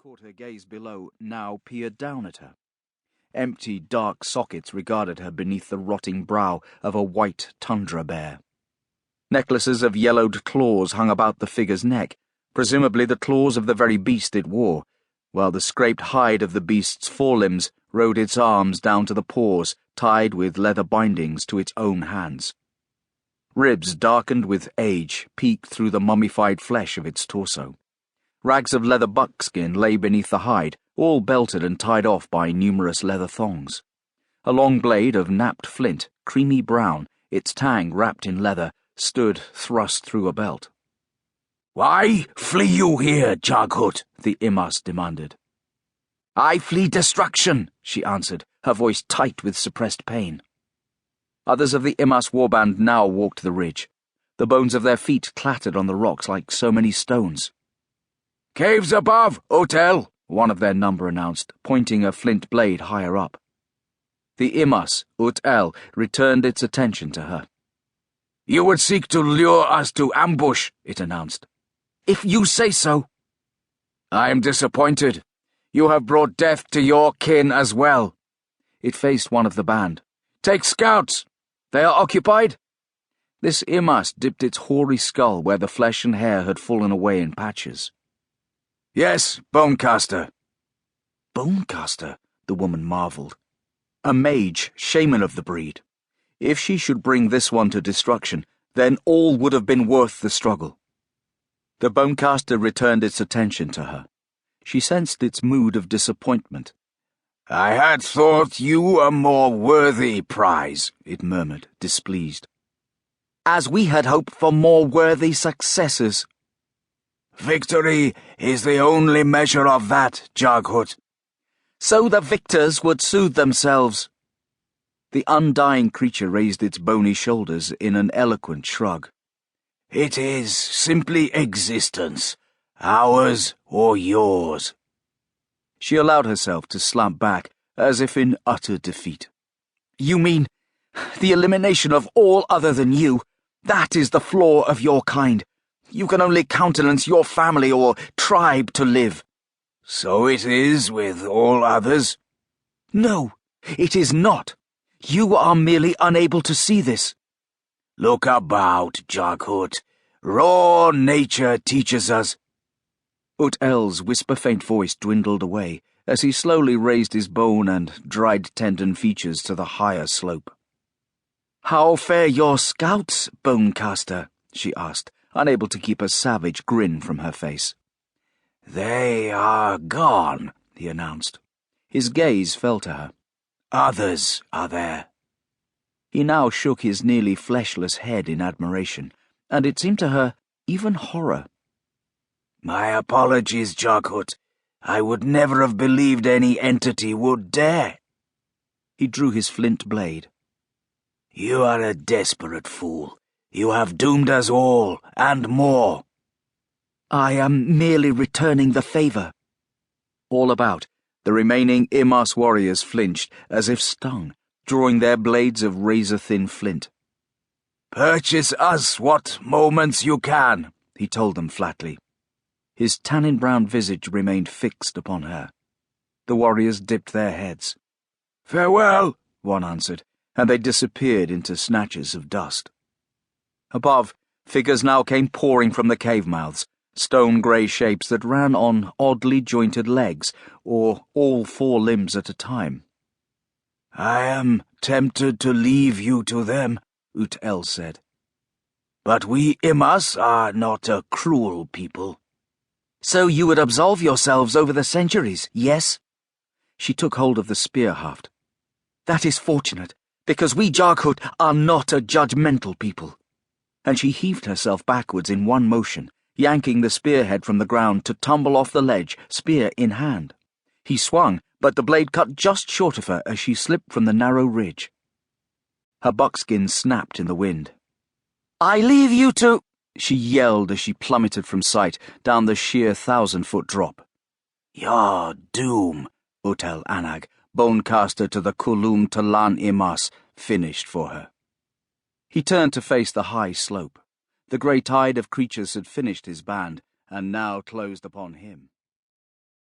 caught her gaze below, now peered down at her. Empty, dark sockets regarded her beneath the rotting brow of a white tundra bear. Necklaces of yellowed claws hung about the figure's neck, presumably the claws of the very beast it wore, while the scraped hide of the beast's forelimbs rode its arms down to the paws, tied with leather bindings to its own hands. Ribs darkened with age peeked through the mummified flesh of its torso. Rags of leather buckskin lay beneath the hide, all belted and tied off by numerous leather thongs. A long blade of napped flint, creamy brown, its tang wrapped in leather, stood thrust through a belt. "Why flee you here, Jarghut?" the Imass demanded. "I flee destruction," she answered, her voice tight with suppressed pain. Others of the Imass warband now walked the ridge. The bones of their feet clattered on the rocks like so many stones. "Caves above, Hotel," one of their number announced, pointing a flint blade higher up. The Imass, Hotel, returned its attention to her. "You would seek to lure us to ambush," it announced. "If you say so." "I am disappointed. You have brought death to your kin as well." It faced one of the band. "Take scouts. They are occupied?" This Imass dipped its hoary skull where the flesh and hair had fallen away in patches. "Yes, Bonecaster." Bonecaster, the woman marveled. A mage, shaman of the breed. If she should bring this one to destruction, then all would have been worth the struggle. The Bonecaster returned its attention to her. She sensed its mood of disappointment. "I had thought you a more worthy prize," it murmured, displeased. "As we had hoped for more worthy successors." "Victory is the only measure of that, Jarghut." "So the victors would soothe themselves." The undying creature raised its bony shoulders in an eloquent shrug. "It is simply existence, ours or yours." She allowed herself to slump back, as if in utter defeat. "You mean the elimination of all other than you? That is the flaw of your kind. You can only countenance your family or tribe to live." "So it is with all others?" "No, it is not. You are merely unable to see this." "Look about, Jarghut. Raw nature teaches us." Hotel's whisper-faint voice dwindled away as he slowly raised his bone and dried tendon features to the higher slope. "How fare your scouts, Bonecaster?" she asked, unable to keep a savage grin from her face. "They are gone," he announced. His gaze fell to her. "Others are there." He now shook his nearly fleshless head in admiration, and it seemed to her even horror. "My apologies, Jarghut. I would never have believed any entity would dare." He drew his flint blade. "You are a desperate fool. You have doomed us all, and more." "I am merely returning the favor." All about, the remaining Imass warriors flinched, as if stung, drawing their blades of razor-thin flint. "Purchase us what moments you can," he told them flatly. His tannin-brown visage remained fixed upon her. The warriors dipped their heads. "Farewell," one answered, and they disappeared into snatches of dust. Above, figures now came pouring from the cave mouths, stone-grey shapes that ran on oddly jointed legs, or all four limbs at a time. "I am tempted to leave you to them," Hotel said. "But we Imass are not a cruel people." "So you would absolve yourselves over the centuries, yes?" She took hold of the spear haft. "That is fortunate, because we Jarghut are not a judgmental people." And she heaved herself backwards in one motion, yanking the spearhead from the ground to tumble off the ledge, spear in hand. He swung, but the blade cut just short of her as she slipped from the narrow ridge. Her buckskin snapped in the wind. "I leave you to—" she yelled as she plummeted from sight down the sheer 1,000-foot drop. "Your doom," Hotel Anag, Bonecaster to the Kulum T'lan Imass, finished for her. He turned to face the high slope. The grey tide of creatures had finished his band, and now closed upon him.